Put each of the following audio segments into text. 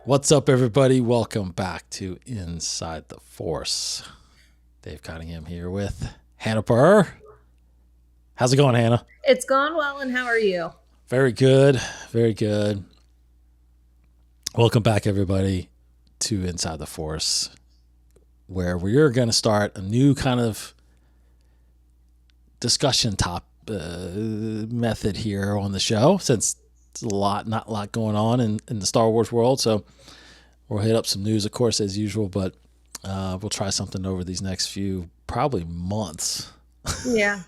What's up, everybody? Welcome back to Inside the Force. Dave Cottingham here with Hannah Burr. How's it going, Hannah? It's gone well, and how are you? Very good. Very good. Welcome back, everybody, to Inside the Force, where we're going to start a new kind of discussion method here on the show, since it's not a lot going on in the Star Wars world. So we'll hit up some news, of course, as usual, but we'll try something over these next few, probably months. Yeah,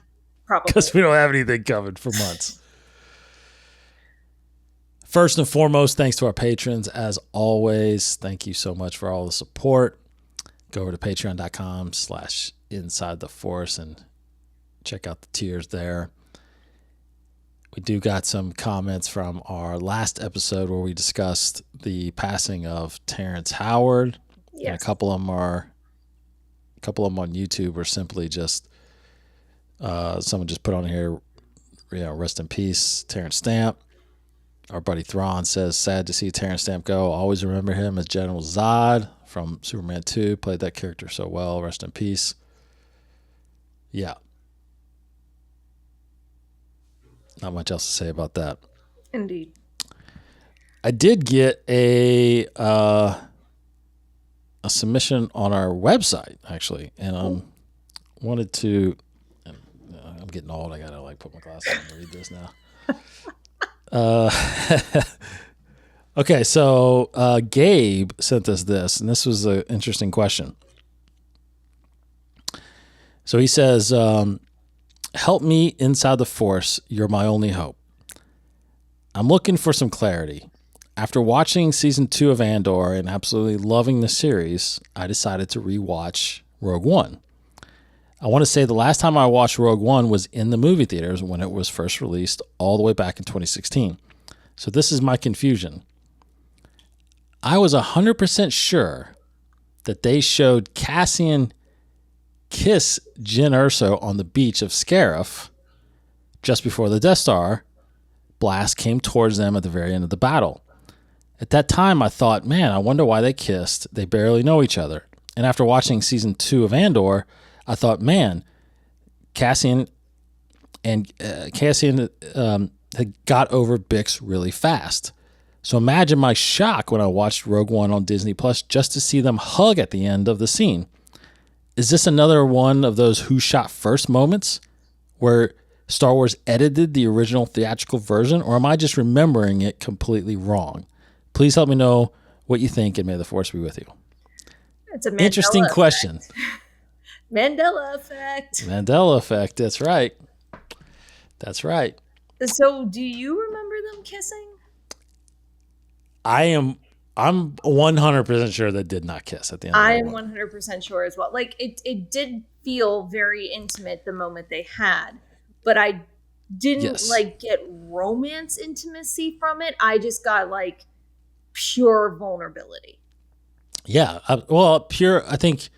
probably. Because we don't have anything covered for months. First and foremost, thanks to our patrons. As always, thank you so much for all the support. Go over to patreon.com/InsideTheForce and check out the tiers there. We do got some comments from our last episode where we discussed the passing of Terrence Howard. Yes. And a couple of them on YouTube are simply just someone just put on here, rest in peace, Terrence Stamp. Our buddy Thrawn says, sad to see Terrence Stamp go. Always remember him as General Zod from Superman 2. Played that character so well. Rest in peace. Yeah. Not much else to say about that. Indeed. I did get a submission on our website, actually, and wanted to. I'm getting old. I gotta put my glasses on and read this now. Okay, so Gabe sent us this, and this was an interesting question. So he says, help me inside the Force. You're my only hope. I'm looking for some clarity. After watching season 2 of Andor and absolutely loving the series, I decided to rewatch Rogue One. I want to say the last time I watched Rogue One was in the movie theaters when it was first released all the way back in 2016. So this is my confusion. I was 100% sure that they showed Cassian kiss Jyn Erso on the beach of Scarif just before the Death Star blast came towards them at the very end of the battle. At that time, I thought, man, I wonder why they kissed. They barely know each other. And after watching season 2 of Andor, I thought, man, Cassian had got over Bix really fast. So imagine my shock when I watched Rogue One on Disney Plus just to see them hug at the end of the scene. Is this another one of those who shot first moments where Star Wars edited the original theatrical version, or am I just remembering it completely wrong? Please help me know what you think, and may the Force be with you. It's a Mandela interesting effect. Question. Mandela effect. Mandela effect. That's right. That's right. So, do you remember them kissing? I'm 100% sure they did not kiss at the end. I am 100% sure as well. It did feel very intimate the moment they had, but I didn't get romance intimacy from it. I just got pure vulnerability. Yeah. Pure. I think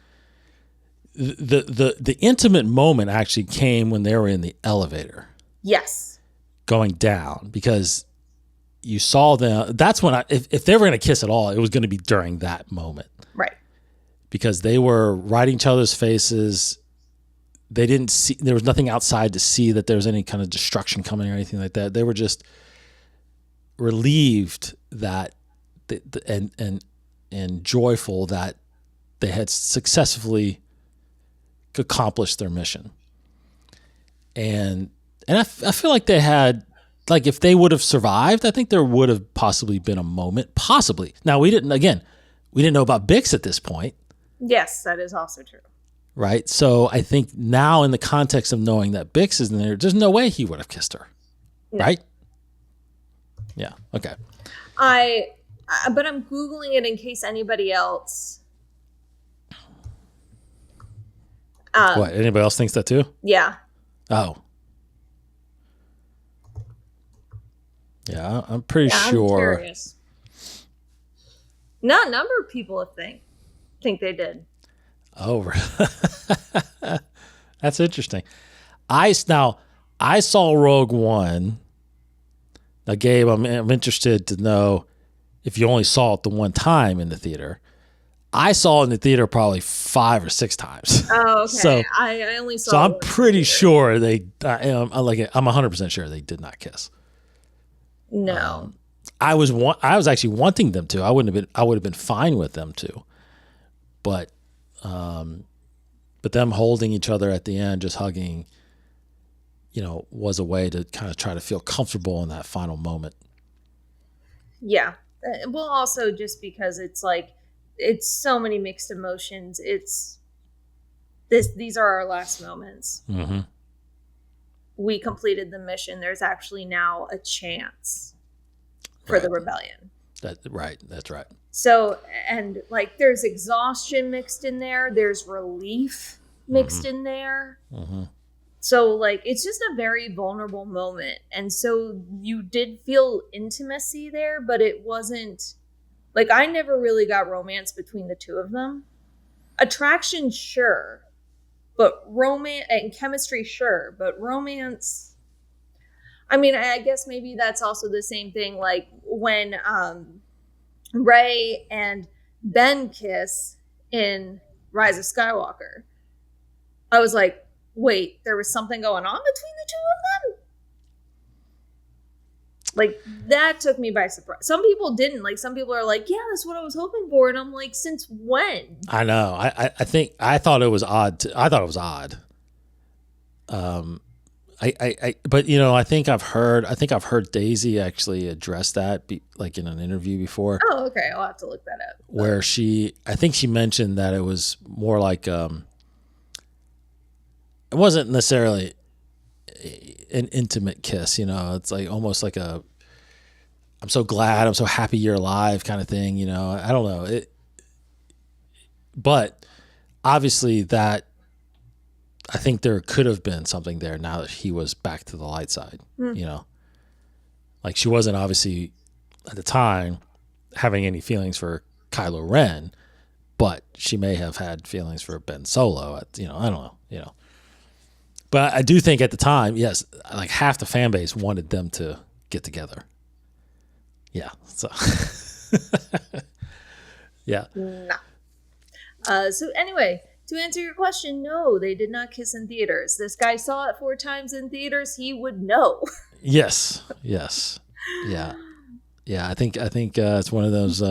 the intimate moment actually came when they were in the elevator. Yes. Going down, because you saw them. That's when if they were going to kiss at all, it was going to be during that moment. Right. Because they were right in each other's faces. They didn't see, there was nothing outside to see that there was any kind of destruction coming or anything like that. They were just relieved that and joyful that they had successfully accomplished their mission. And I feel like they had, if they would have survived, I think there would have possibly been a moment. Possibly. Now, we didn't know about Bix at this point. Yes, that is also true. Right? So I think now, in the context of knowing that Bix is in there, there's no way he would have kissed her. No. Right? Yeah. Okay. But I'm Googling it in case anybody else. What? Anybody else thinks that too? Yeah. Oh. Yeah, I'm pretty sure. I'm curious. No, a number of people think they did. Oh, that's interesting. I saw Rogue One. Now, Gabe, I'm interested to know, if you only saw it the one time in the theater. I saw it in the theater probably 5 or 6 times. Oh, okay. So I only saw. So I'm pretty sure I'm 100% sure they did not kiss. No. I was actually wanting them to. I would have been fine with them to. But them holding each other at the end, just hugging, was a way to kind of try to feel comfortable in that final moment. Yeah. Well, also just because it's like, it's so many mixed emotions. These are our last moments. Mm-hmm. We completed the mission. There's actually now a chance for the rebellion. That's right. So, and like, there's exhaustion mixed in there. There's relief mixed in there. Mm-hmm. So, like, it's just a very vulnerable moment. And so you did feel intimacy there, but it wasn't, like, I never really got romance between the two of them. Attraction, sure. But romance and chemistry, sure. But romance, I mean, I guess maybe that's also the same thing. Like when Rey and Ben kiss in Rise of Skywalker, I was like, wait, there was something going on between the two of them? Like, that took me by surprise. Some people didn't. Like, some people are like, yeah, that's what I was hoping for. And I'm like, since when? I know. I think I thought it was odd. I thought it was odd. But I think I've heard Daisy actually address that, like in an interview before. Oh, okay. I'll have to look that up. Where I think she mentioned that it was more like, it wasn't necessarily an intimate kiss, it's like almost like I'm so glad, I'm so happy you're alive kind of thing, I don't know but obviously that I think there could have been something there now that he was back to the light side, like she wasn't obviously at the time having any feelings for Kylo Ren, but she may have had feelings for Ben Solo I don't know, But I do think at the time, yes, like half the fan base wanted them to get together. Yeah. So, yeah. No. So anyway, to answer your question, no, they did not kiss in theaters. This guy saw it 4 times in theaters. He would know. Yes. Yeah. Yeah. I think it's one of those,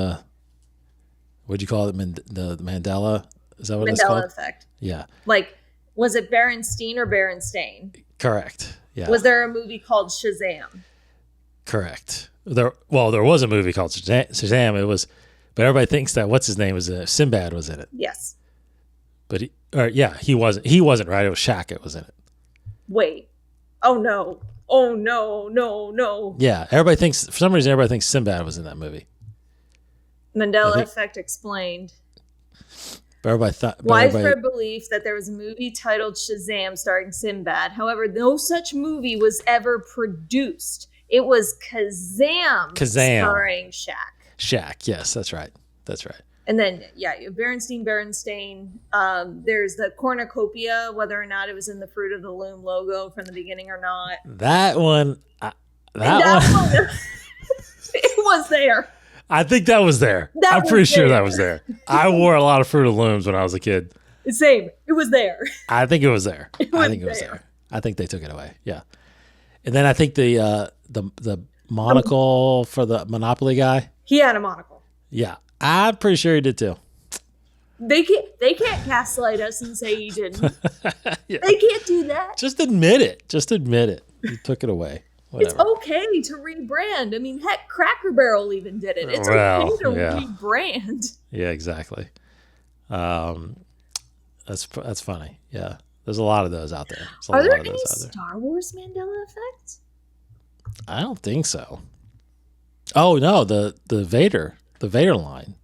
what'd you call it? The Mandela? Is that what it's called? Mandela effect. Yeah. Like, was it Berenstein or Berenstain? Correct. Yeah. Was there a movie called Shazam? Correct. There was a movie called Shazam. But everybody thinks that what's his name was Sinbad was in it. Yes. But he wasn't. He wasn't, right? It was Shaq. It was in it. Wait. Oh no. Oh no. Yeah. For some reason, everybody thinks Sinbad was in that movie. Mandela effect explained. Widespread belief that there was a movie titled Shazam starring Sinbad. However, no such movie was ever produced. It was Kazam. Starring Shaq. Shaq, yes, that's right. And then, Berenstain. There's the cornucopia, whether or not it was in the Fruit of the Loom logo from the beginning or not. That one. It was there. I think that was there. I'm pretty sure that was there. I wore a lot of Fruit of the Looms when I was a kid. Same. It was there. I think it was there. I think they took it away. Yeah. And then I think the monocle for the Monopoly guy. He had a monocle. Yeah. I'm pretty sure he did too. They can't gaslight us and say he didn't. Yeah. They can't do that. Just admit it. You took it away. Whatever. It's okay to rebrand. I mean, heck, Cracker Barrel even did it. It's okay to rebrand. Yeah, exactly. That's funny. Yeah, there's a lot of those out there. Are there any Star Wars Mandela effects? I don't think so. Oh no, the Vader line.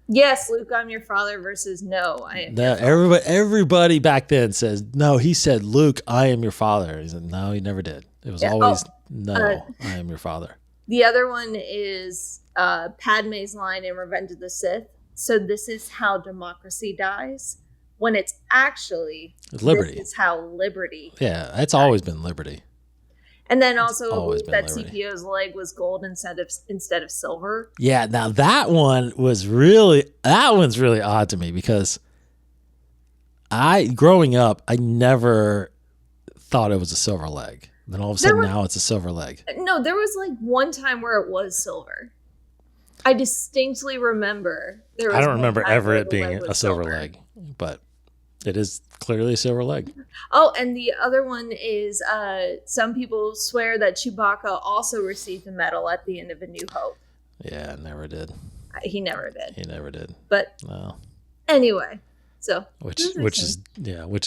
Yes, Luke, I'm your father versus no, I am. Everybody back then says no. He said, Luke, I am your father. He said no, he never did. It was always no, I am your father. The other one is Padme's line in Revenge of the Sith. So this is how democracy dies, when it's actually liberty. This is how liberty. Yeah, it's always been liberty. And then also always been that Liberty. CPO's leg was gold instead of silver. Yeah, now that one's really odd to me because growing up, I never thought it was a silver leg. Then all of a sudden now it's a silver leg. No, there was like one time where it was silver. I distinctly remember I don't remember ever it being a silver leg, but it is clearly a silver leg. Oh, and the other one is some people swear that Chewbacca also received a medal at the end of A New Hope. Yeah, never did. He never did. He never did. But no. Anyway, so which is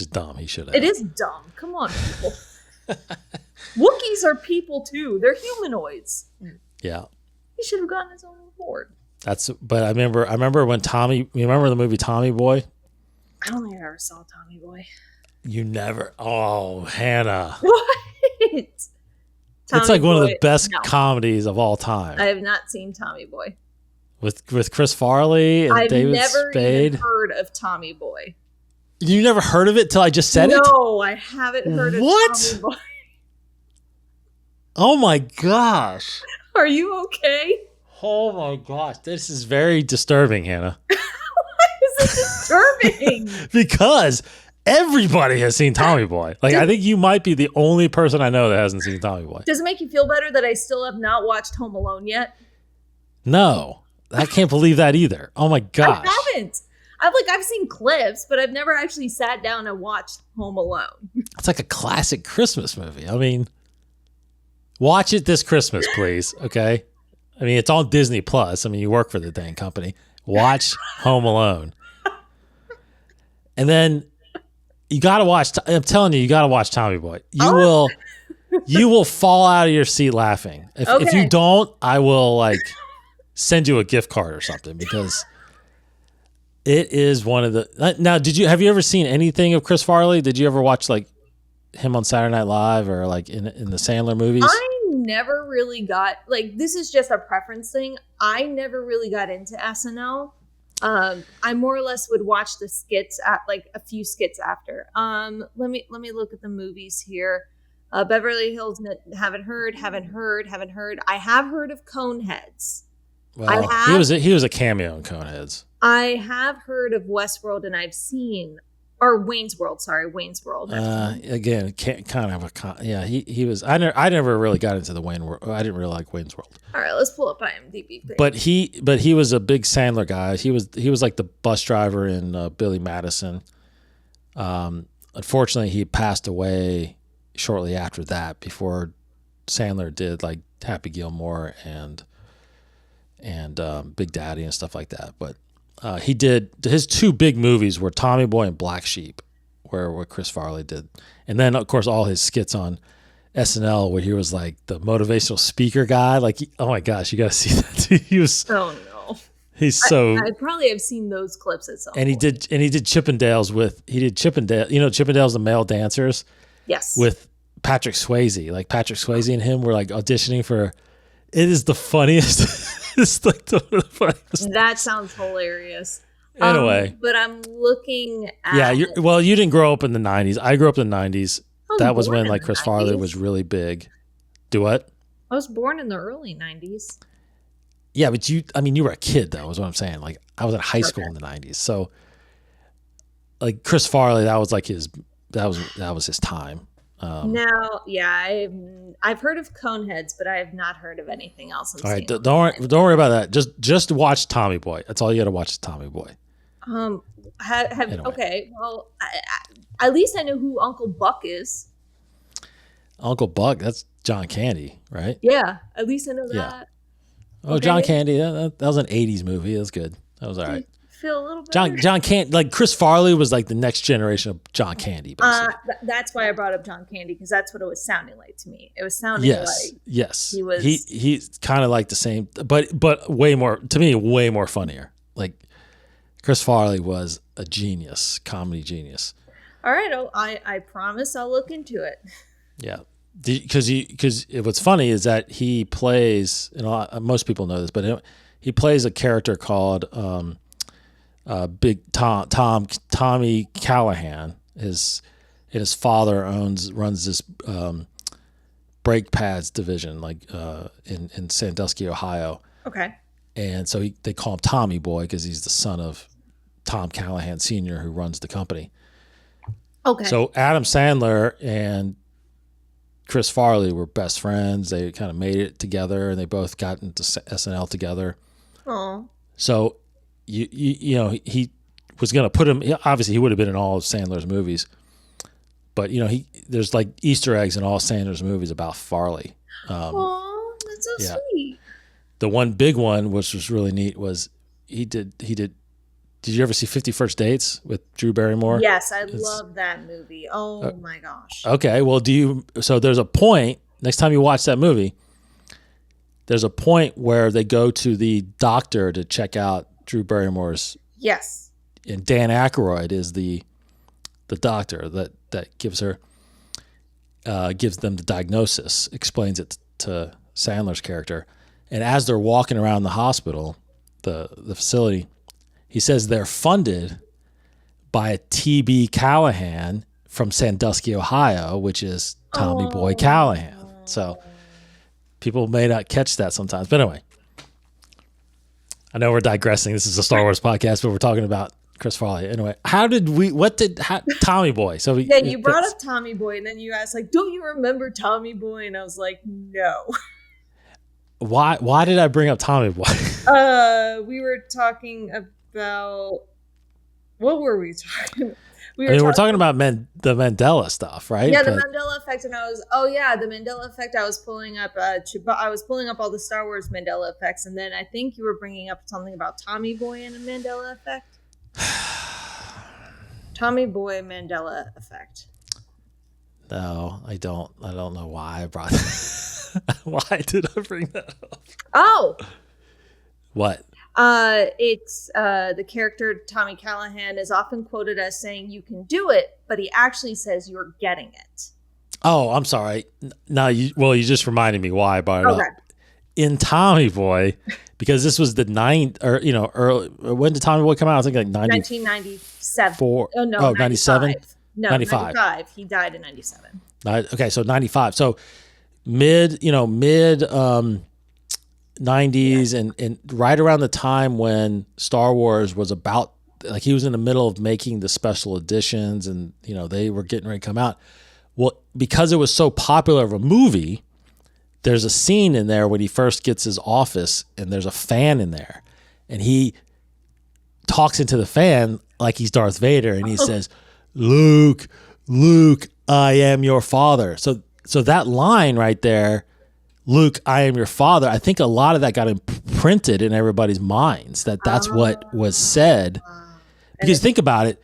dumb. He should have. It is dumb. Come on, people. Wookiees are people too. They're humanoids. Yeah. He should have gotten his own award. But I remember when Tommy. You remember the movie Tommy Boy? I don't think I ever saw Tommy Boy. You never? Oh, Hannah. What? It's like one of the best comedies of all time. I have not seen Tommy Boy. With Chris Farley and David Spade. I've never even heard of Tommy Boy. You never heard of it till I just said it? No, I haven't heard of Tommy Boy. Oh my gosh. Are you okay? Oh my gosh. This is very disturbing, Hannah. Why is it disturbing? Because everybody has seen Tommy Boy. Like, I think you might be the only person I know that hasn't seen Tommy Boy. Does it make you feel better that I still have not watched Home Alone yet? No. I can't believe that either. Oh my gosh. I haven't. I've seen clips, but I've never actually sat down and watched Home Alone. It's like a classic Christmas movie. I mean, watch it this Christmas, please. Okay. I mean, it's on Disney Plus. I mean, you work for the dang company. Watch Home Alone. And then you got to watch, I'm telling you got to watch Tommy Boy. You will fall out of your seat laughing. If you don't, I will send you a gift card or something because it is one of the. Now, have you ever seen anything of Chris Farley? Did you ever watch him on Saturday Night Live or in the Sandler movies? I never really got this is just a preference thing. I never really got into SNL. I more or less would watch the skits at a few skits after. Let me look at the movies here. Beverly Hills, haven't heard. I have heard of Coneheads. Well, he was a cameo in Coneheads. I have heard of Westworld, and I've seen Wayne's World. Sorry, Wayne's World. Again, kind of he was. I never really got into the Wayne World. I didn't really like Wayne's World. All right, let's pull up IMDb. But he was a big Sandler guy. He was like the bus driver in Billy Madison. Unfortunately, he passed away shortly after that. Before Sandler did Happy Gilmore and Big Daddy and stuff like that. But he did his two big movies were Tommy Boy and Black Sheep, where Chris Farley did, and then of course all his skits on SNL where he was the motivational speaker guy. Oh my gosh, you got to see that. He was. Oh no. He's so. I probably have seen those clips at some point. He did Chippendales Chippendale. You know, Chippendales, the male dancers. Yes. With Patrick Swayze, Patrick Swayze and him were auditioning for. It is the funniest. It's the funniest. That sounds hilarious. Anyway, but I'm looking at. Yeah, you didn't grow up in the 90s. I grew up in the 90s. That was when Chris Farley was really big. Do what? I was born in the early 90s. Yeah, but you were a kid though, is what I'm saying. I was in high school in the 90s. So Chris Farley, that was his time. Now, yeah, I've heard of Coneheads, but I have not heard of anything else. All right, don't worry about that. Just watch Tommy Boy. That's all you got to watch is Tommy Boy. Anyway. Okay. Well, at least I know who Uncle Buck is. Uncle Buck, that's John Candy, right? Yeah, at least I know that. Yeah. Oh, okay. John Candy, that was an '80s movie. That was good. That was all right. Feel a little better. John Candy, Chris Farley was the next generation of John Candy. That's why I brought up John Candy, because that's what it was sounding like to me. It was sounding yes. He was. He's kind of the same, but way more to me, way more funnier. Chris Farley was a genius, comedy genius. All right, I promise I'll look into it. Yeah, because what's funny is that he plays. Most people know this, but he plays a character called. Big Tommy Callahan. His father runs this brake pads division, like in Sandusky, Ohio. Okay. And so they call him Tommy Boy because he's the son of Tom Callahan Sr., who runs the company. Okay. So Adam Sandler and Chris Farley were best friends. They kind of made it together, and they both got into SNL together. Oh. So you know, he was going to put him. Obviously, he would have been in all of Sandler's movies, but you know, there's like Easter eggs in all Sandler's movies about Farley. Oh, that's so sweet. The one big one, which was really neat, was he did. Did you ever see 50 First Dates with Drew Barrymore? Yes, I love that movie. Oh my gosh. Okay, well, so there's a point, next time you watch that movie, there's a point where they go to the doctor to check out Drew Barrymore's. Yes. And Dan Aykroyd is the doctor that gives them the diagnosis, explains it to Sandler's character. And as they're walking around the hospital, the facility, he says they're funded by a T.B. Callahan from Sandusky, Ohio, which is Tommy Boy Callahan. So people may not catch that sometimes. But anyway, I know we're digressing. This is a Star Wars podcast, but we're talking about Chris Farley. Anyway, Tommy Boy? So you brought up Tommy Boy, and then you asked, like, don't you remember Tommy Boy? And I was like, no. Why did I bring up Tommy Boy? We were talking about, what were we talking? We're talking about the Mandela stuff, right? Yeah, the Mandela effect, and the Mandela effect. I was pulling up all the Star Wars Mandela effects, and then I think you were bringing up something about Tommy Boy and a Mandela effect. Tommy Boy Mandela effect. No, I don't know why I brought that. Why did I bring that up? Oh. What? It's the character Tommy Callahan is often quoted as saying, "You can do it," but he actually says, "You're getting it." Oh, I'm sorry. No, you just reminded me why I brought it up. In Tommy Boy, because this was the early. When did Tommy Boy come out? I think like 1997. Oh no, 97. No, 95. He died in 97. Okay, so 95. So mid 90s, and right around the time when Star Wars was about, like, he was in the middle of making the special editions, and they were getting ready to come out. Well, because it was so popular of a movie, there's a scene in there when he first gets his office, and there's a fan in there, and he talks into the fan like he's Darth Vader, and he says, Luke, I am your father. So that line right there, Luke, I am your father, I think a lot of that got imprinted in everybody's minds, that's what was said. Because think about it,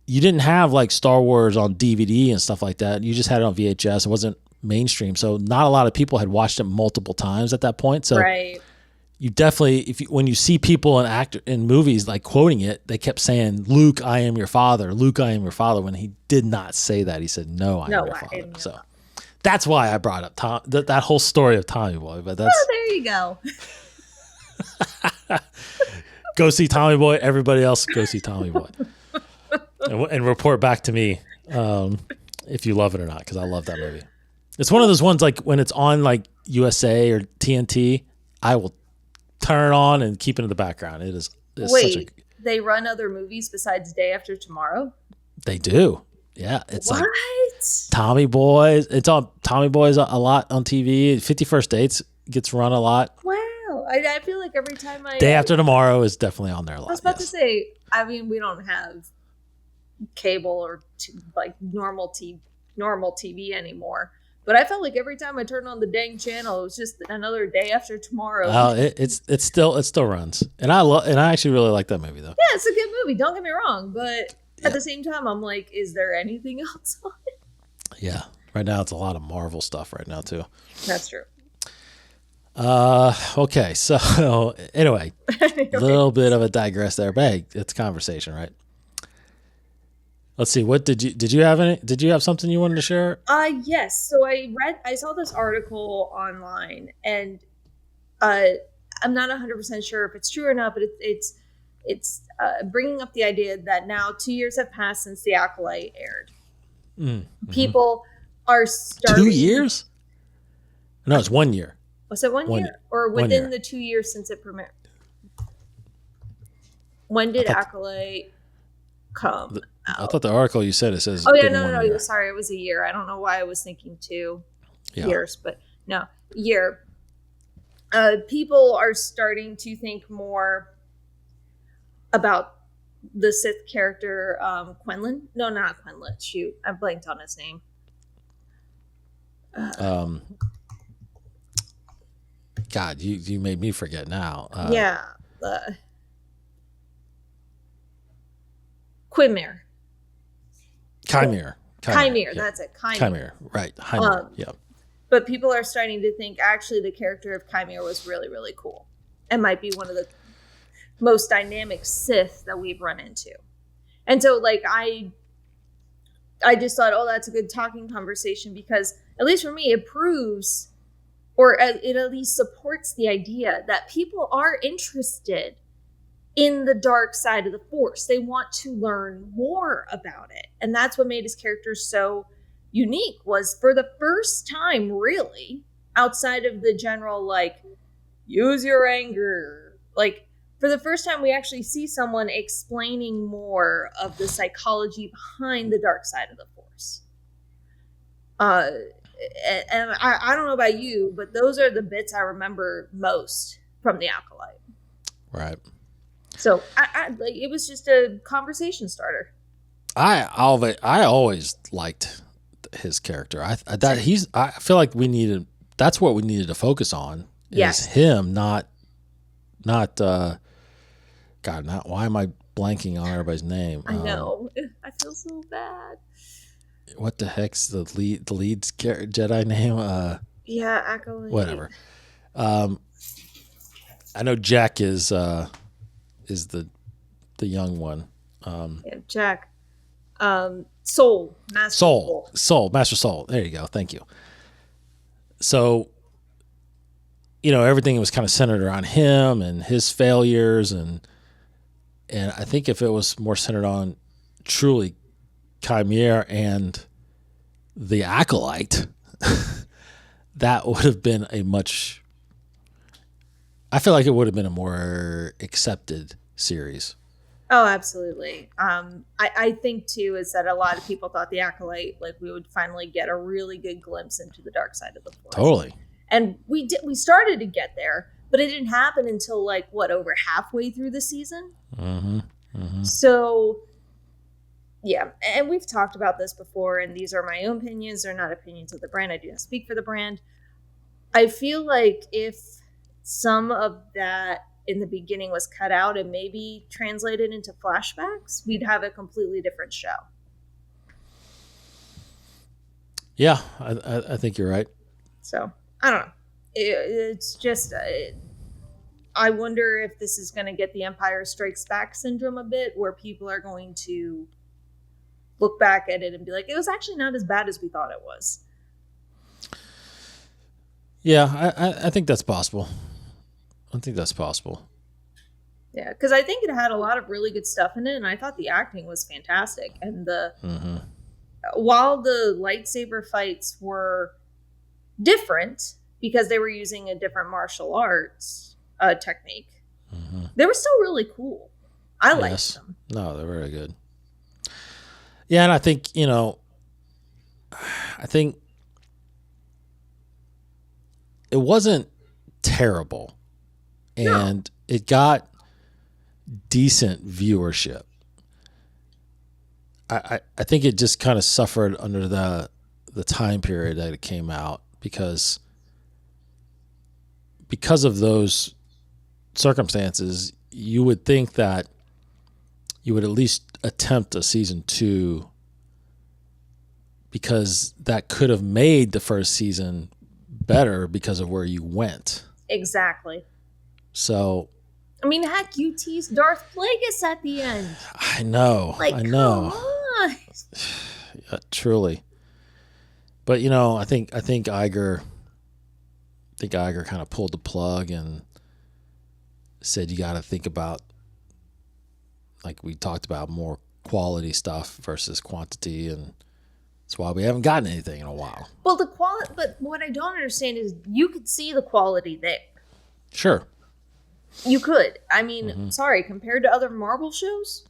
you didn't have like Star Wars on DVD and stuff like that. You just had it on VHS. It wasn't mainstream. So not a lot of people had watched it multiple times at that point. So right. You definitely, when you see people in movies like quoting it, they kept saying, Luke, I am your father. Luke, I am your father. When he did not say that, he said, no, I am your father. So that's why I brought up that whole story of Tommy Boy. But that's there you go. Go see Tommy Boy. Everybody else, go see Tommy Boy. And report back to me if you love it or not, because I love that movie. It's one of those ones, like when it's on like USA or TNT, I will turn it on and keep it in the background. It's Wait, they run other movies besides Day After Tomorrow? They do. Yeah. It's what? Like Tommy Boy. It's on Tommy Boy's a lot on TV. 50 First Dates gets run a lot. Wow. I feel like every time Day After Tomorrow is definitely on there a lot. I was about to say, I mean, we don't have cable or like normal TV anymore. But I felt like every time I turned on the dang channel, it was just another Day After Tomorrow. Oh, it still runs, and I actually really like that movie though. Yeah, it's a good movie. Don't get me wrong, but at the same time, I'm like, is there anything else on it? Yeah, right now it's a lot of Marvel stuff right now too. That's true. Okay, so anyway, a little bit of a digress there, but hey, it's conversation, right? Let's see. What did you have something you wanted to share? Yes. So I saw this article online, and I'm not 100% sure if it's true or not, but it's bringing up the idea that now 2 years have passed since The Acolyte aired. Mm-hmm. People are starting. 2 years? No, it's 1 year. Was it 1 year? Or within the 2 years since it premiered? When did Acolyte come out? I thought the article you said, it says... Oh, yeah, no. Sorry, it was a year. I don't know why I was thinking 2 years, but no, year. People are starting to think more about the Sith character, Quinlan. No, not Quinlan. Shoot, I blanked on his name. God, you made me forget now. Chimera. Chimera, that's it. Chimera, right. Chimera, yeah. But people are starting to think actually the character of Chimera was really, really cool and might be one of the most dynamic Sith that we've run into. And so, like, I just thought, oh, that's a good talking conversation, because at least for me, it proves, or it at least supports the idea that people are interested in the dark side of the Force. They want to learn more about it. And that's what made his character so unique, was for the first time, really, outside of the general, like, use your anger, like, for the first time, we actually see someone explaining more of the psychology behind the dark side of the Force. And I don't know about you, but those are the bits I remember most from the Acolyte. Right. So like, it was just a conversation starter. I always liked his character. I feel like that's what we needed to focus on. Is him, not why am I blanking on everybody's name? I know. I feel so bad. What the heck's the lead Jedi name? Acolyte. Whatever. I know Jack is the young one. Jack. Master Soul. There you go. Thank you. So, everything was kind of centered around him and his failures, and I think if it was more centered on truly Chimera and the Acolyte, that would have been I feel like it would have been a more accepted series. Oh, absolutely. I think too is that a lot of people thought the Acolyte, like, we would finally get a really good glimpse into the dark side of the Force. Totally. And we started to get there, but it didn't happen until, like, over halfway through the season. Mm-hmm. Mm-hmm. So, yeah, and we've talked about this before, and these are my own opinions. They're not opinions of the brand. I do not speak for the brand. I feel like if some of that in the beginning was cut out and maybe translated into flashbacks, we'd have a completely different show. Yeah, I think you're right. So, I don't know. It's just, I wonder if this is going to get the Empire Strikes Back syndrome a bit, where people are going to look back at it and be like, it was actually not as bad as we thought it was. Yeah, I think that's possible. Yeah, because I think it had a lot of really good stuff in it, and I thought the acting was fantastic. And while the lightsaber fights were different because they were using a different martial arts technique, they were still really cool. I liked them. No, they're very good. Yeah, and I think, it wasn't terrible, and it got decent viewership. I think it just kind of suffered under the time period that it came out, because of those circumstances. You would think that you would at least attempt a season 2, because that could have made the first season better because of where you went. Exactly. So, I mean, heck, you teased Darth Plagueis at the end. I know. Come on. Yeah, truly. But I think Iger kind of pulled the plug and said, you got to think about, like we talked about, more quality stuff versus quantity, and That's why we haven't gotten anything in a while. Well, the quality, but what I don't understand is you could see the quality there. Sure. You could. I mean, sorry, compared to other Marvel shows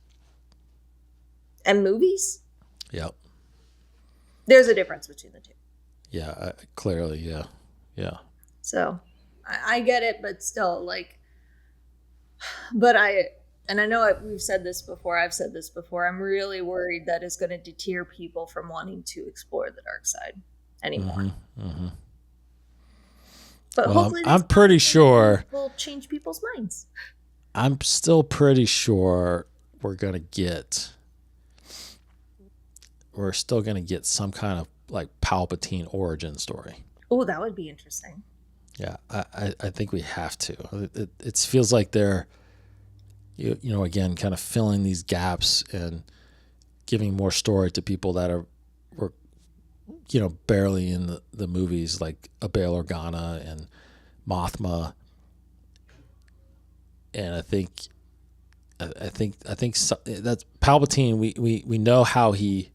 and movies, Yep. there's a difference between the two. Yeah, clearly, yeah. So, I get it, but still, like, but I know we've said this before, I've said this before, I'm really worried that it's going to deter people from wanting to explore the dark side anymore. But well, hopefully I'm pretty sure will change people's minds. I'm still pretty sure we're still going to get some kind of like Palpatine origin story. Oh, that would be interesting. Yeah, I think we have to. It feels like they're, you know, again, kind of filling these gaps and giving more story to people that were, you know, barely in the movies, like a Bail Organa and Mothma. And I think that's Palpatine. We know how he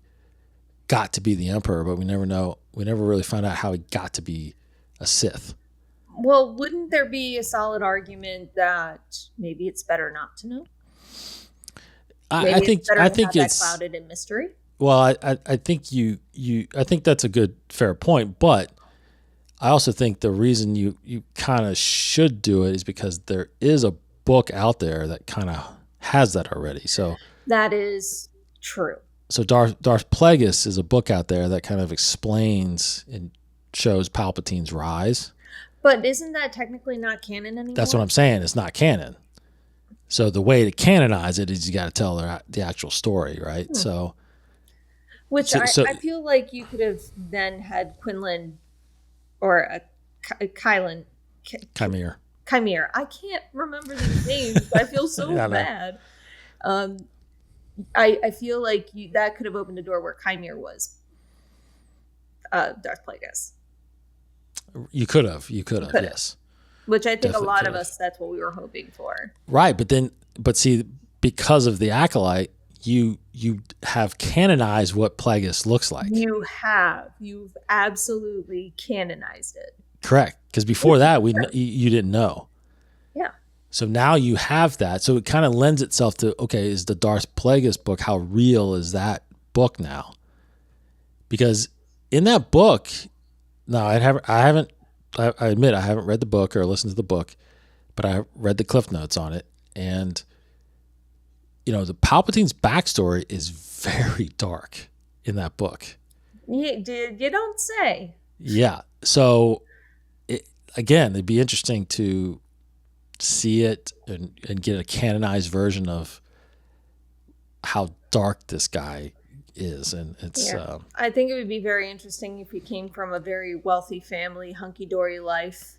got to be the Emperor, but we never really found out how he got to be a Sith. Well, wouldn't there be a solid argument that maybe it's better not to know? I think it's clouded in mystery. Well, I think I think that's a good fair point, but I also think the reason you kind of should do it is because there is a book out there that kind of has that already. So that is true. So Darth Plagueis is a book out there that kind of explains and shows Palpatine's rise. But isn't that technically not canon anymore? That's what I'm saying. It's not canon. So the way to canonize it is you got to tell the actual story, right? So, I feel like you could have then had Quinlan or a Kylan. Chimere. I can't remember these names. I feel so bad. I feel like that could have opened a door where Chimere was Darth Plagueis. You could have, yes. Which I think definitely a lot of us, that's what we were hoping for. Right, but see, because of the Acolyte, you have canonized what Plagueis looks like. You've absolutely canonized it. Correct, because before that, you didn't know. Yeah. So now you have that. So it kind of lends itself to, okay, is the Darth Plagueis book, how real is that book now? Because in that book, no, I admit I haven't read the book or listened to the book, but I read the Cliff Notes on it. And, you know, the Palpatine's backstory is very dark in that book. You don't say. Yeah. So, it'd be interesting to see it and get a canonized version of how dark this guy is. And it's I think it would be very interesting if he came from a very wealthy family, hunky-dory life,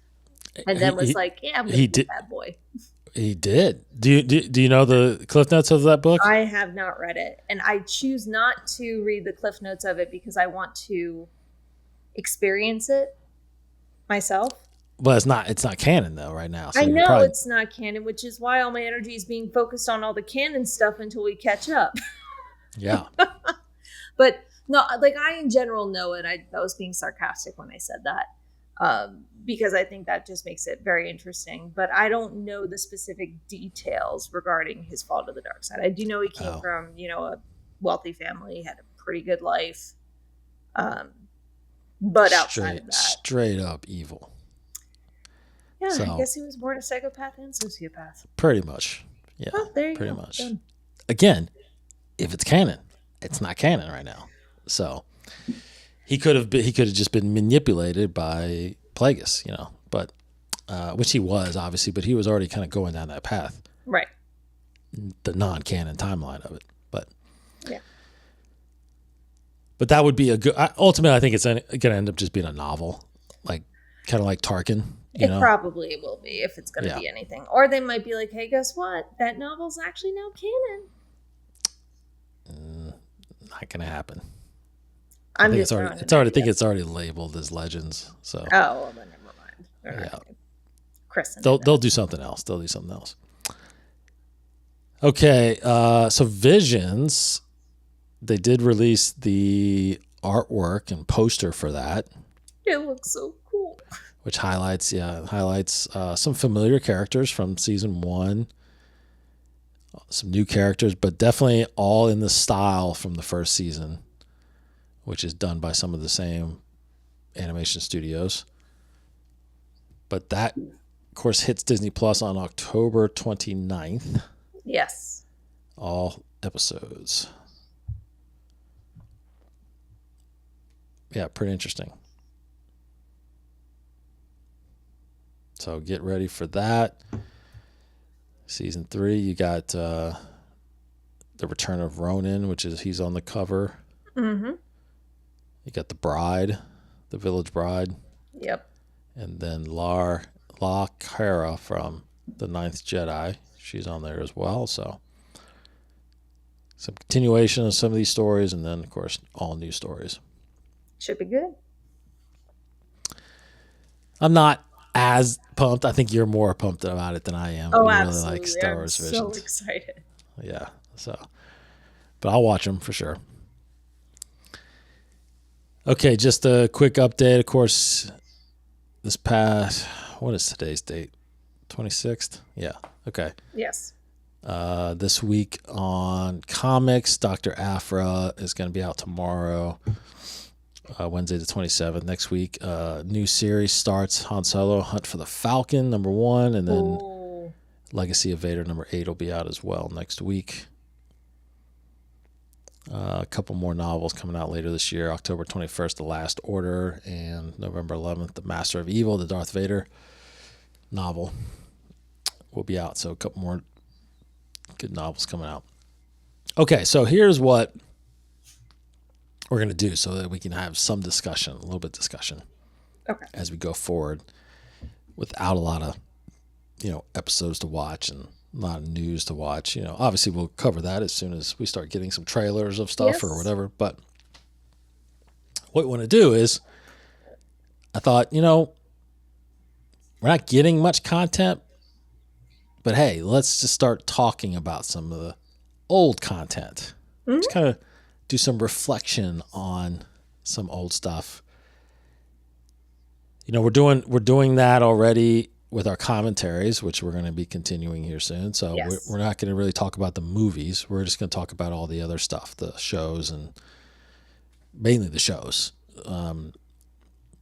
and then was like, yeah, I'm gonna be a bad boy. He did. Do you know the Cliff Notes of that book? I have not read it, and I choose not to read the Cliff Notes of it because I want to experience it myself. Well, it's not canon though right now. So I know it's not canon, which is why all my energy is being focused on all the canon stuff until we catch up. Yeah. But no, like I in general know it. I was being sarcastic when I said that, because I think that just makes it very interesting. But I don't know the specific details regarding his fall to the dark side. I do know he came from, you know, a wealthy family, had a pretty good life, but outside of that, straight up evil. Yeah, so, I guess he was born a psychopath and sociopath. Pretty much, yeah. Well, there you pretty go. much. Done. Again, if it's canon, it's not canon right now. So he could have just been manipulated by Plagueis, you know, but which he was obviously, but he was already kind of going down that path, right? The non-canon timeline of it, but yeah. But that would be a good. Ultimately, I think it's going to end up just being a novel, like kind of like Tarkin. It probably will be if it's going to be anything, or they might be like, "Hey, guess what? That novel's actually now canon." Not going to happen. I think it's already labeled as Legends. So well, then never mind. They'll do something else. Okay, so Visions, they did release the artwork and poster for that. It looks so cool. Which highlights some familiar characters from season 1, some new characters, but definitely all in the style from the first season, which is done by some of the same animation studios. But that, of course, hits Disney Plus on October 29th. Yes. All episodes. Yeah, pretty interesting. So get ready for that. Season 3, you got the return of Ronan, which is he's on the cover. Mm-hmm. You got the bride, the village bride. Yep. And then La Cara from the Ninth Jedi. She's on there as well. So some continuation of some of these stories, and then of course all new stories. Should be good. I'm not as pumped. I think you're more pumped about it than I am. Oh, you absolutely. Really like Star Wars I'm Visions. so excited. Yeah. So, but I'll watch them for sure. Okay, just a quick update. Of course, this past, what is today's date? 26th? Yeah. Okay. Yes. This week on comics, Dr. Aphra is going to be out tomorrow. Wednesday the 27th. Next week, new series starts. Han Solo, Hunt for the Falcon, number 1, and then Legacy of Vader, number 8 will be out as well next week. A couple more novels coming out later this year. October 21st, The Last Order, and November 11th, The Master of Evil, the Darth Vader novel will be out. So a couple more good novels coming out. Okay, so here's what we're going to do so that we can have some discussion, a little bit of discussion as we go forward without a lot of, episodes to watch and a lot of news to watch. Obviously we'll cover that as soon as we start getting some trailers of stuff or whatever. But what we want to do is, I thought, we're not getting much content, but hey, let's just start talking about some of the old content. Mm-hmm. Just kind of do some reflection on some old stuff. We're doing that already with our commentaries, which we're going to be continuing here soon. So we're not going to really talk about the movies. We're just going to talk about all the other stuff, the shows, and mainly the shows,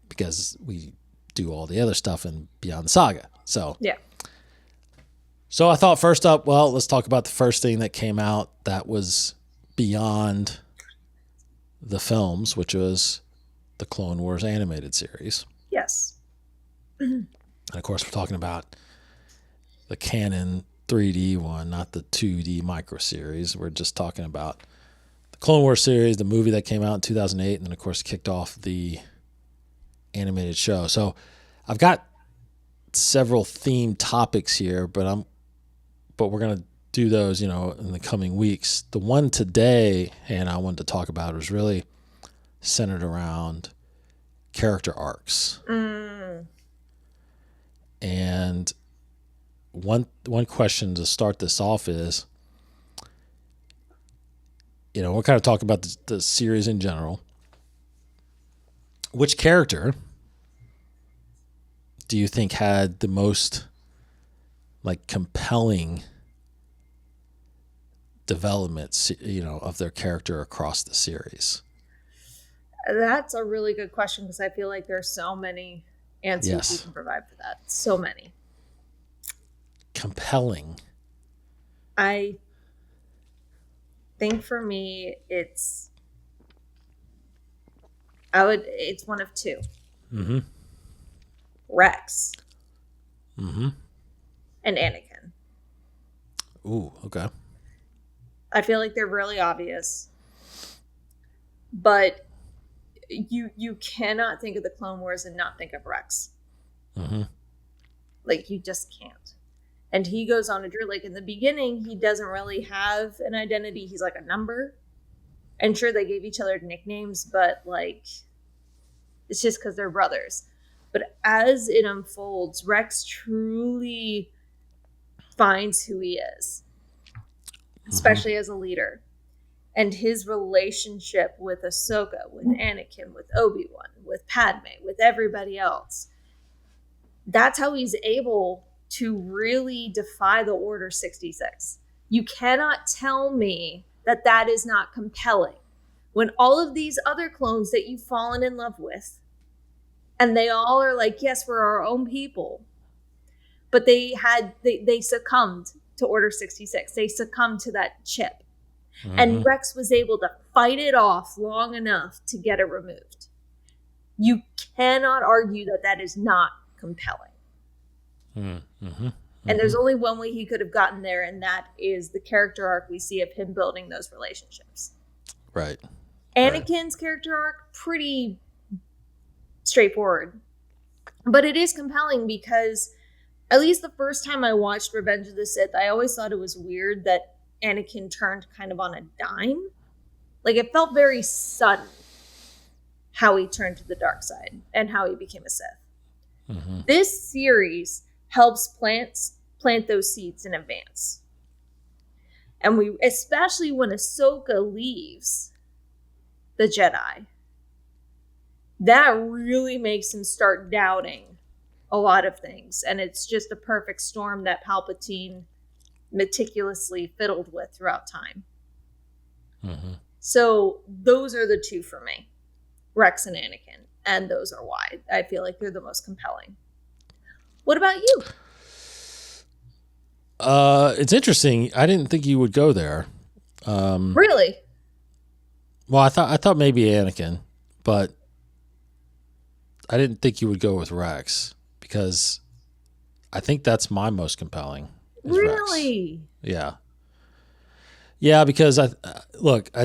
because we do all the other stuff in Beyond the Saga. So So I thought first up, let's talk about the first thing that came out that was beyond the films, which was the Clone Wars animated series. Yes. And of course, we're talking about the canon 3D one, not the 2D micro series. We're just talking about the Clone Wars series, the movie that came out in 2008, and then of course kicked off the animated show. So I've got several themed topics here, but we're going to do those, in the coming weeks. The one today, and I wanted to talk about, was really centered around character arcs. And one question to start this off is, we're kind of talking about the series in general. Which character do you think had the most compelling development, of their character across the series? That's a really good question, because I feel like there's so many answers you can provide for that. So many. Compelling. I think for me, it's one of two. Mm-hmm. Rex. Mm-hmm. And Anakin. Ooh, okay. I feel like they're really obvious, but you cannot think of the Clone Wars and not think of Rex. Mm-hmm. You just can't. And he goes on a journey. In the beginning, he doesn't really have an identity. He's like a number. And sure, they gave each other nicknames, but it's just because they're brothers. But as it unfolds, Rex truly finds who he is, especially as a leader. and his relationship with Ahsoka, with Anakin, with Obi-Wan, with Padme, with everybody else. That's how he's able to really defy the Order 66. You cannot tell me that that is not compelling when all of these other clones that you've fallen in love with, and they all are like, yes, we're our own people, but they succumbed to Order 66. They succumbed to that chip. Mm-hmm. And Rex was able to fight it off long enough to get it removed. You cannot argue that that is not compelling. Mm-hmm. Mm-hmm. And there's only one way he could have gotten there, and that is the character arc we see of him building those relationships. Right. Anakin's character arc, pretty straightforward. But it is compelling because at least the first time I watched Revenge of the Sith, I always thought it was weird that Anakin turned kind of on a dime. Like, it felt very sudden how he turned to the dark side and how he became a Sith. Mm-hmm. This series helps plant those seeds in advance. And especially when Ahsoka leaves the Jedi, that really makes him start doubting a lot of things. And it's just a perfect storm that Palpatine meticulously fiddled with throughout time. Mm-hmm. So those are the two for me, Rex and Anakin. And those are why I feel like they're the most compelling. What about you? It's interesting. I didn't think you would go there. Really? Well, I thought maybe Anakin, but I didn't think you would go with Rex because I think that's my most compelling. Really? Rex. Yeah, because I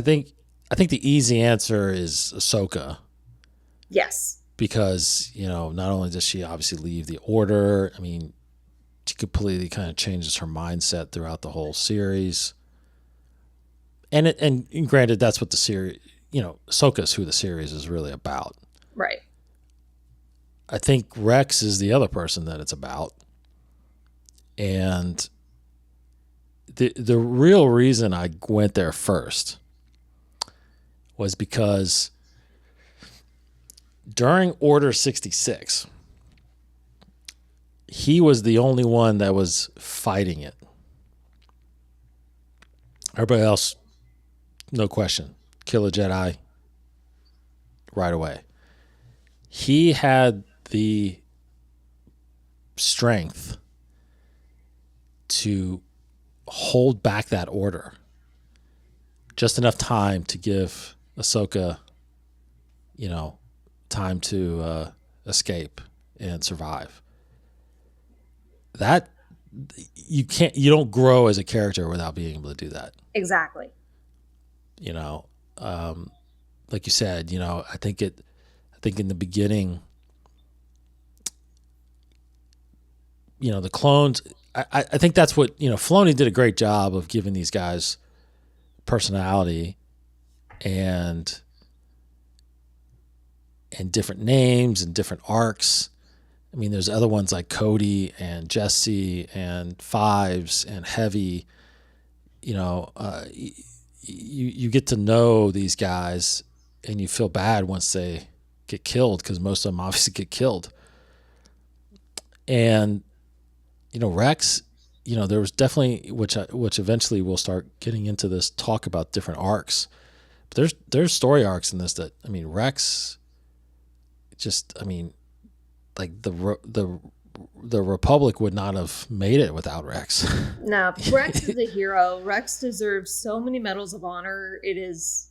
think the easy answer is Ahsoka. Yes. Because, not only does she obviously leave the Order, I mean, she completely kind of changes her mindset throughout the whole series. And granted, that's what the series, Ahsoka is who the series is really about. Right. I think Rex is the other person that it's about. And the real reason I went there first was because during Order 66, he was the only one that was fighting it. Everybody else, no question, kill a Jedi right away. He had the strength to hold back that order just enough time to give Ahsoka, time to escape and survive. That you don't grow as a character without being able to do that. Exactly. Like you said, I think in the beginning, the clones, I think that's what, Filoni did a great job of giving these guys personality and different names and different arcs. I mean, there's other ones like Cody and Jesse and Fives and Heavy. You get to know these guys and you feel bad once they get killed because most of them obviously get killed. And, Rex, there was definitely, which eventually we'll start getting into this talk about different arcs. But there's story arcs in this that, Rex like the Republic would not have made it without Rex. No, Rex is a hero. Rex deserves so many medals of honor. It is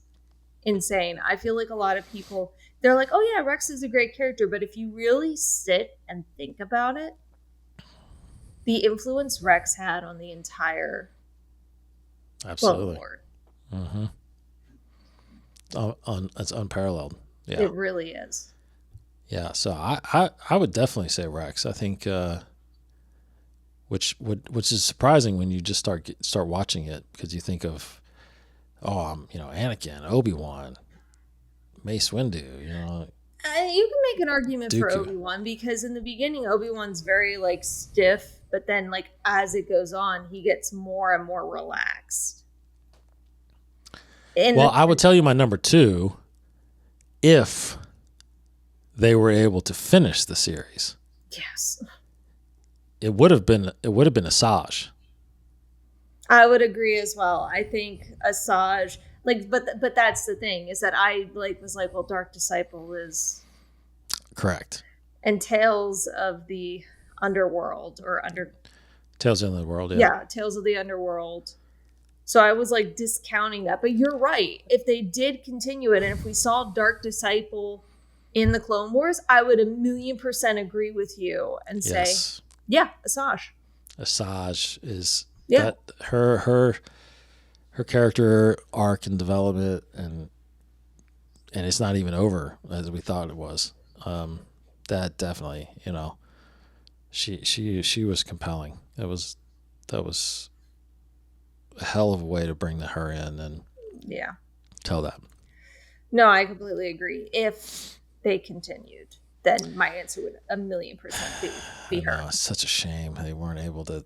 insane. I feel like a lot of people, they're like, oh yeah, Rex is a great character. But if you really sit and think about it, the influence Rex had on the entire Absolutely. Mm-hmm. It's unparalleled. Yeah. It really is. Yeah, so I would definitely say Rex. I think, which is surprising when you just start watching it because you think of, Anakin, Obi-Wan, Mace Windu. You can make an argument for Obi-Wan because in the beginning Obi-Wan's very stiff, but then as it goes on, he gets more and more relaxed. Well, I would tell you my number 2 if they were able to finish the series. Yes. It would have been Asajj. I would agree as well. I think Asajj, like, but that's the thing, is that I was like, well, Dark Disciple is correct, and Tales of the Underworld Tales of the Underworld, yeah, Tales of the Underworld. So I was like discounting that, but you're right. If they did continue it, and if we saw Dark Disciple in the Clone Wars, I would 1,000,000% agree with you and say, yeah, Asajj. Asajj is that her character arc and development, and it's not even over as we thought it was. That definitely, she was compelling. That was a hell of a way to bring her in and tell that. No, I completely agree. If they continued, then my answer would 1,000,000% be her. It's such a shame they weren't able to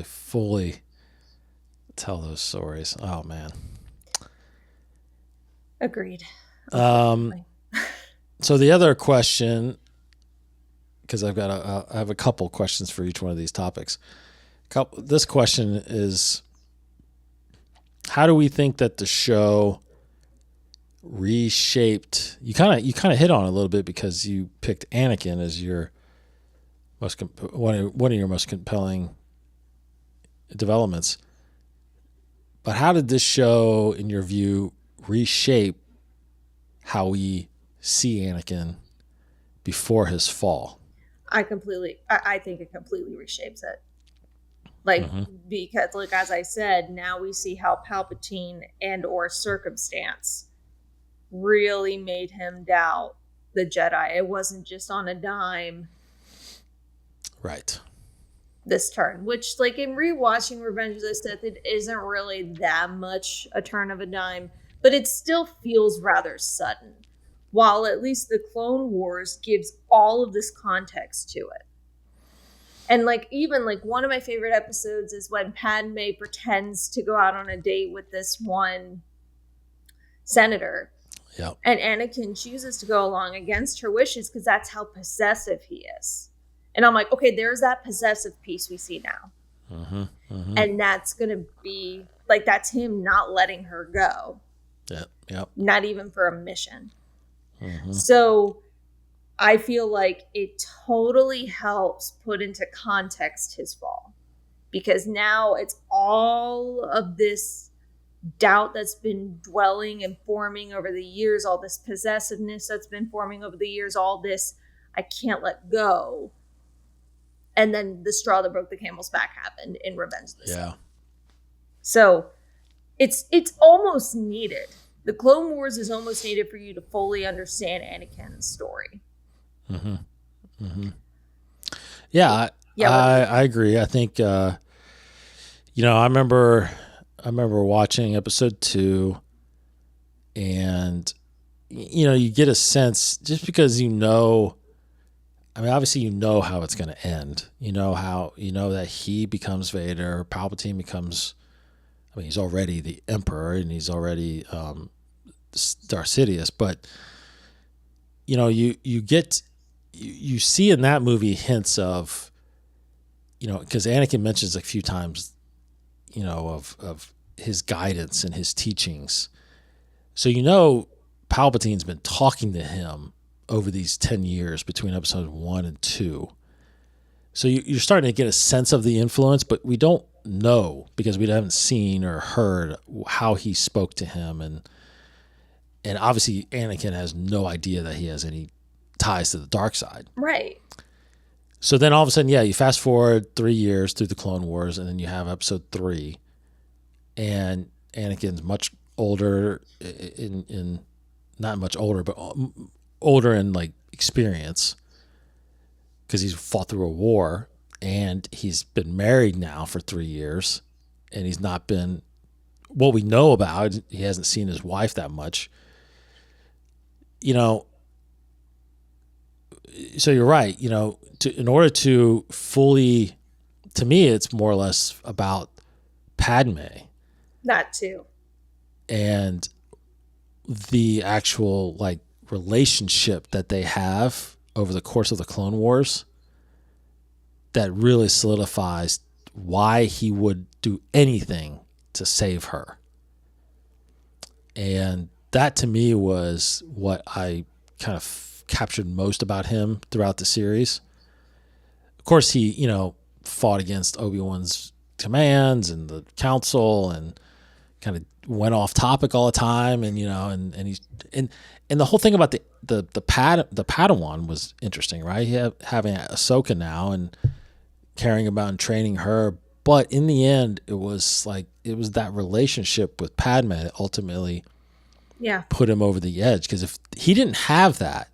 fully tell those stories. Oh man. Agreed. So the other question, because I have a couple questions for each one of these topics. This question is, how do we think that the show reshaped? You kind of hit on it a little bit because you picked Anakin as your one of your most compelling developments. But how did this show, in your view, reshape how we see Anakin before his fall? I think it completely reshapes it. Because, as I said, now we see how Palpatine and or circumstance really made him doubt the Jedi. It wasn't just on a dime. Right. This turn, which, in rewatching Revenge of the Sith, it isn't really that much a turn of a dime, but it still feels rather sudden. While at least the Clone Wars gives all of this context to it. And even one of my favorite episodes is when Padme pretends to go out on a date with this one senator. Yep. And Anakin chooses to go along against her wishes because that's how possessive he is. And I'm like, okay, there's that possessive piece we see now. And that's going to be, that's him not letting her go. Yep. Not even for a mission. So I feel like it totally helps put into context his fall, because now it's all of this doubt that's been dwelling and forming over the years, all this possessiveness that's been forming over the years, all this I can't let go. And then the straw that broke the camel's back happened in Revenge of the Sith. So it's almost needed. The Clone Wars is almost needed for you to fully understand Anakin's story. Yeah, I agree. I think I remember watching episode 2, and you get a sense, just because obviously how it's going to end. That he becomes Vader, Palpatine becomes, he's already the Emperor, and he's already Darth Sidious, but you see in that movie hints of, because Anakin mentions a few times, of his guidance and his teachings. So Palpatine's been talking to him over these 10 years between episodes 1 and 2. So you're starting to get a sense of the influence, but we don't know, because we haven't seen or heard how he spoke to him, and obviously Anakin has no idea that he has any ties to the dark side. Right. So then all of a sudden, you fast forward 3 years through the Clone Wars, and then you have episode 3, and Anakin's much older in not much older, but older in experience, because he's fought through a war, and he's been married now for 3 years, and he's not been, what we know about, he hasn't seen his wife that much. So you're right. In order to fully, to me, it's more or less about Padme. That too. and the actual like relationship that they have over the course of the Clone Wars that really solidifies why he would do anything to save her. And that to me was what I kind of captured most about him throughout the series. Of course, he, you know, fought against Obi-Wan's commands and the council and kind of went off topic all the time. And, you know, and he's, and the whole thing about the Padawan was interesting, right? Having Ahsoka now and caring about and training her. But in the end, it was that relationship with Padme that ultimately put him over the edge. Because if he didn't have that,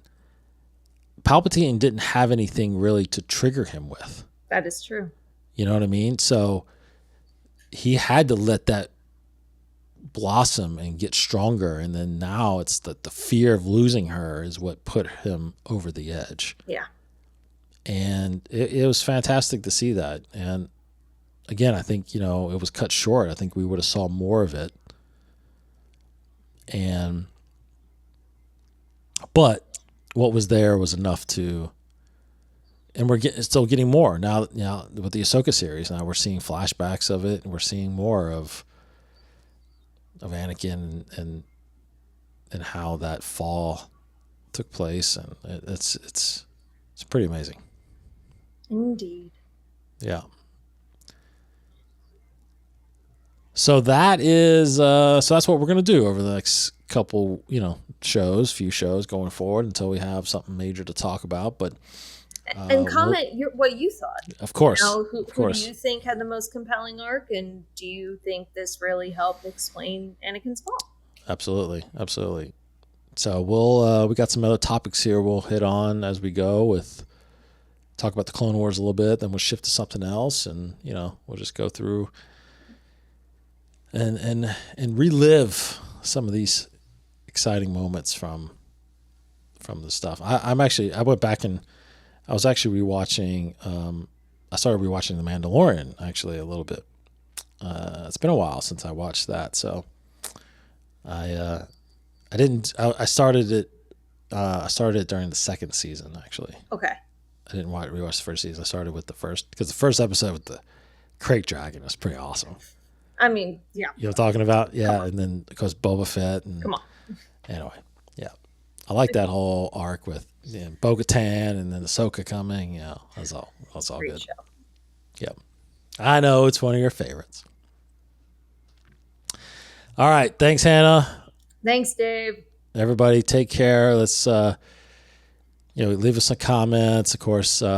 Palpatine didn't have anything really to trigger him with. That is true. You know what I mean? So he had to let that blossom and get stronger. And then now it's the fear of losing her is what put him over the edge. Yeah. And it was fantastic to see that. And again, I think, you know, it was cut short. I think we would have saw more of it. But what was there was enough to, and we're still getting more now with the Ahsoka series. Now we're seeing flashbacks of it, and we're seeing more of Anakin and how that fall took place, and it's pretty amazing. Indeed. Yeah. So that is so that's what we're going to do over the next couple, you know, few shows going forward until we have something major to talk about. But and comment what you thought. Of course. You know, who do you think had the most compelling arc, and do you think this really helped explain Anakin's fall? Absolutely. So we'll we got some other topics here we'll hit on as we go with talk about the Clone Wars a little bit, then we'll shift to something else, and you know, we'll just go through and relive some of these exciting moments from the stuff. I went back and I was actually rewatching. I started rewatching The Mandalorian actually a little bit. It's been a while since I watched that, so I started it. I started it during the second season actually. Okay. I didn't rewatch the first season. I started with the first because the first episode with the Crate Dragon was pretty awesome. I mean, yeah. You know what I'm talking about? Yeah, and then of course Boba Fett. And, come on. Anyway, yeah, I like that whole arc with Bo-Katan and then Ahsoka coming. Yeah, that's all Great good. Show. Yep, I know it's one of your favorites. All right, thanks, Hannah. Thanks, Dave. Everybody, take care. Let's leave us some comments. Of course, we're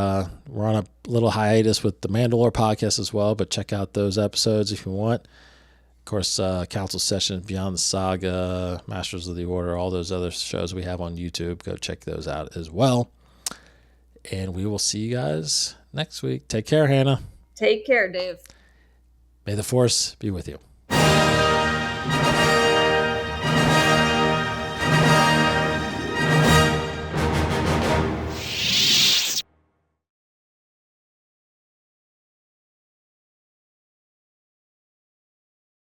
on a little hiatus with the Mandalore podcast as well, but check out those episodes if you want. Of course, Council Sessions, Beyond the Saga, Masters of the Order, all those other shows we have on YouTube. Go check those out as well. And we will see you guys next week. Take care, Hannah. Take care, Dave. May the Force be with you.